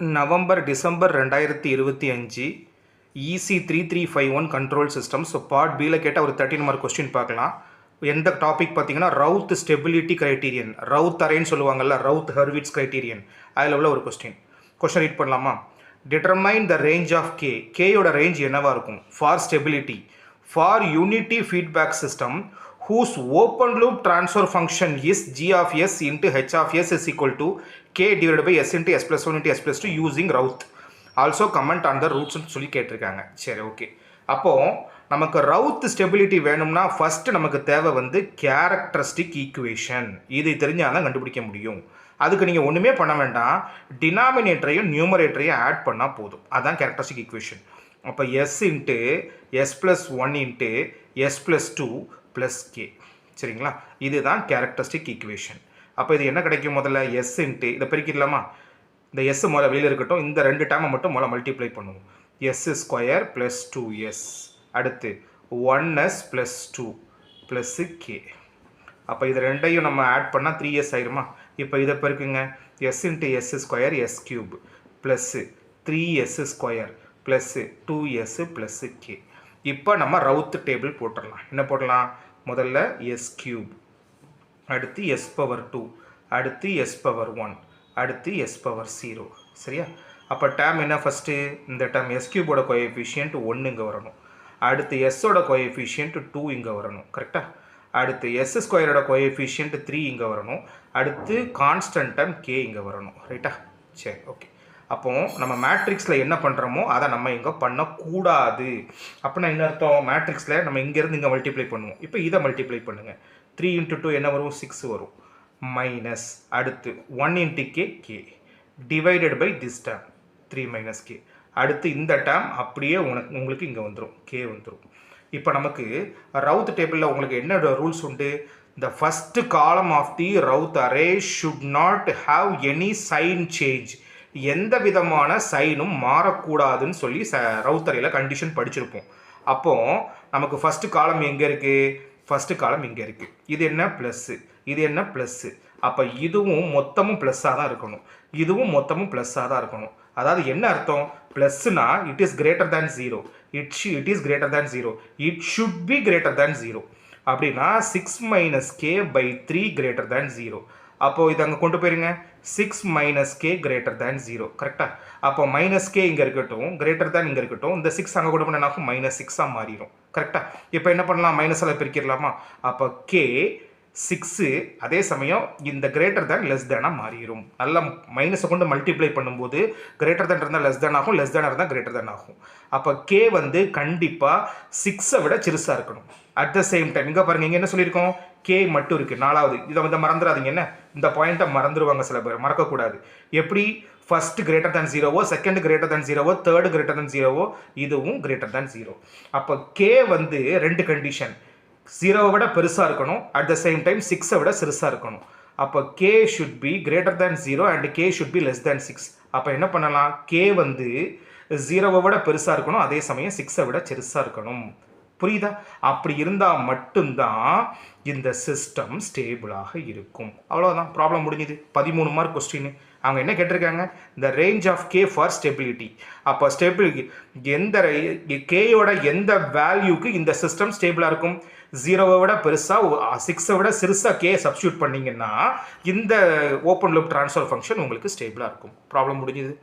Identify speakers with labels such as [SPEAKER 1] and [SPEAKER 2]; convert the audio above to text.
[SPEAKER 1] November December 2025 EC 3351 control system. So part பியில் கேட்ட ஒரு 13 மார்க் கொஸ்டின் பார்க்கலாம். எந்த டாபிக் பார்த்தீங்கன்னா ரவுத் ஸ்டெபிலிட்டி கிரைட்டீரியன், ரவுத் அரேன்னு சொல்லுவாங்கல்ல, ரவுத் ஹர்விட்ஸ் கிரைட்டீரியன், அதில் உள்ள ஒரு கொஸ்டின் ரீட் பண்ணலாமா? Determine the range of K, கேயோட ரேஞ்ச் என்னவாக இருக்கும்? For stability, for unity feedback system whose open loop transfer function is g of s into h of s is equal to k divided by s into s plus 1 into s plus 2 using Routh. Also comment on the roots சொல்லி கேட்டிருக்காங்க. சரி, okay. அப்போது நமக்கு Raut stability வேணும்னா first நமக்கு தேவை வந்து characteristic equation. இது தெரிஞ்சால் தான் கண்டுபிடிக்க முடியும். அதுக்கு நீங்கள் ஒன்றுமே பண்ண வேண்டாம், டினாமினேட்டரையும் நியூமரேட்டரையும் ஆட் பண்ணால் போதும். அதுதான் கேரக்டரிஸ்டிக் ஈக்குவேஷன். அப்போ S into S plus 1 into S plus 2 plus K. சரிங்களா? இதுதான் கேரக்டரிஸ்டிக் ஈக்குவேஷன். அப்போ இது என்ன கிடைக்கும்? முதல்ல எஸ் இன்ட்டு இதை பெருக்கிடலாமா? இந்த எஸ் முதல்ல வெளியில் இருக்கட்டும், இந்த ரெண்டு டேமை மட்டும் முதல்ல மல்டிப்ளை பண்ணுவோம். எஸ் ஸ்கொயர் ப்ளஸ் 2s, அடுத்து 1s ப்ளஸ் 2 ப்ளஸ்ஸு கே. அப்போ இது ரெண்டையும் நம்ம ஆட் பண்ணால் 3s ஆயிருமா? இப்போ இதை பெருக்குங்க. S into S square S cube plus 3s square plus 2s plus K. இப்போ நம்ம ரவுத் டேபிள் போட்டுடலாம். என்ன போடலாம்? முதல்ல எஸ் கியூப், அடுத்து எஸ் பவர் 2, அடுத்து எஸ் பவர் 1, அடுத்து எஸ் பவர் 0. சரியா? அப்போ டேம் என்ன? ஃபஸ்ட்டு இந்த டேம் எஸ் கியூபோட கோஎஃபிஷியன்ட் 1 இங்கே வரணும், அடுத்து எஸ்ஸோட கோஎஃபிஷியன்ட் 2 இங்கே வரணும். கரெக்டாக? அடுத்து எஸ் ஸ்கொயரோட கோஎஃபிஷியன்ட் 3 இங்கே வரணும், அடுத்து கான்ஸ்டன்ட் டேம் கே இங்கே வரணும். ரைட்டா? சரி, ஓகே. அப்போது நம்ம மேட்ரிக்ஸில் என்ன பண்ணுறோமோ அதை நம்ம இங்கே பண்ணக்கூடாது. அப்படின்னா என்ன அர்த்தம்? மேட்ரிக்ஸில் நம்ம இங்கேருந்து இங்கே மல்டிப்ளை பண்ணுவோம். இப்போ இதை மல்டிப்ளை பண்ணுங்கள். 3 × 2 என்ன வரும்? 6 வரும். மைனஸ் அடுத்து 1 × K, K divided by this term 3 minus K. அடுத்து இந்த டேம் அப்படியே உங்களுக்கு இங்கே வந்துடும், கே வந்துடும். இப்போ நமக்கு ரவுத் டேபிளில் உங்களுக்கு என்ன ரூல்ஸ் உண்டு? The first column of the Routh array should not have any sign change. எந்த விதமான சைனும் மாறக்கூடாதுன்னு சொல்லி ரவுத் அரேயில் கண்டிஷன் படிச்சிருப்போம். அப்போது நமக்கு ஃபஸ்ட்டு காலம் எங்கே இருக்குது? ஃபஸ்ட்டு காலம் இங்கே இருக்குது. இது என்ன? ப்ளஸ்ஸு, இது என்ன? ப்ளஸ்ஸு. அப்போ இதுவும் மொத்தமும் ப்ளஸ்ஸாக தான் இருக்கணும், இதுவும் மொத்தமும் ப்ளஸ்ஸாக தான் இருக்கணும். அதாவது என்ன அர்த்தம்? ப்ளஸ்ஸுனா it is greater than 0, it is greater than 0, it should be greater than 0. அப்படின்னா 6 minus K by 3 greater than 0. அப்போது இது அங்கே கொண்டு போயிருங்க. 6 மைனஸ் கே கிரேட்டர் தேன் 0. கரெக்டாக? அப்போ மைனஸ் கே இங்கே இருக்கட்டும், கிரேட்டர் தேன் இங்கே இருக்கட்டும், இந்த 6 அங்கே கொண்டு போனாலும் -6 மாறிடும். கரெக்டாக? இப்போ என்ன பண்ணலாம்? மைனஸில் பிரிக்கிடலாமா? அப்போ கே 6 அதே சமயம் இந்த கிரேட்டர் தேன் லெஸ் தேனாக மாறிடும். நல்லா மைனஸை கொண்டு மல்டிப்ளை பண்ணும்போது கிரேட்டர் தேன் இருந்தால் லெஸ் தேன் ஆகும், லெஸ் தேனாக இருந்தால் கிரேட்டர் தேன் ஆகும். அப்போ கே வந்து கண்டிப்பாக 6ஐ விட சிறுசாக இருக்கணும். அட் த சேம் டைம் இங்கே பாருங்கள், இங்கே என்ன சொல்லியிருக்கோம்? கே மட்டும் இருக்குது. 4வது இதை வந்து மறந்துடாதீங்க. என்ன? இந்த பாயிண்ட்டை மறந்துடுவாங்க சில பேர், மறக்கக்கூடாது. எப்படி? ஃபஸ்ட்டு கிரேட்டர் தேன் 0வோ, செகண்ட் கிரேட்டர் தேன் 0வோ, தேர்டு கிரேட்டர் தேன் 0வோ, இதுவும் கிரேட்டர் தேன் 0. அப்போ கே வந்து ரெண்டு கண்டிஷன், 0வை விட பெருசாக இருக்கணும், அட் த சேம் டைம் 6ஐ விட சிறுசாக இருக்கணும். அப்போ K should be greater than 0 and K should be less than 6. அப்போ என்ன பண்ணலாம்? கே வந்து 0வை விட பெருசாக இருக்கணும், அதே சமயம் 6ஐ விட சிறுசாக இருக்கணும். புரியுதா? அப்படி இருந்தால் மட்டும்தான் இந்த சிஸ்டம் ஸ்டேபிளாக இருக்கும். அவ்வளோதான், ப்ராப்ளம் முடிஞ்சுது. 13 மார்க் கொஸ்டின். அவங்க என்ன கேட்டிருக்காங்க? இந்த range of K for stability. அப்போ ஸ்டெபிலிட்டி எந்த கேயோட எந்த வேல்யூக்கு இந்த சிஸ்டம் ஸ்டேபிளாக இருக்கும்? 0வை விட பெருசாக, 6ஐ விட சிறுசாக கே சப்ஸ்டியூட் பண்ணிங்கன்னா இந்த ஓப்பன் லூப் ட்ரான்ஸ்ஃபர் ஃபங்க்ஷன் உங்களுக்கு ஸ்டேபிளாக இருக்கும். ப்ராப்ளம் முடிஞ்சுது.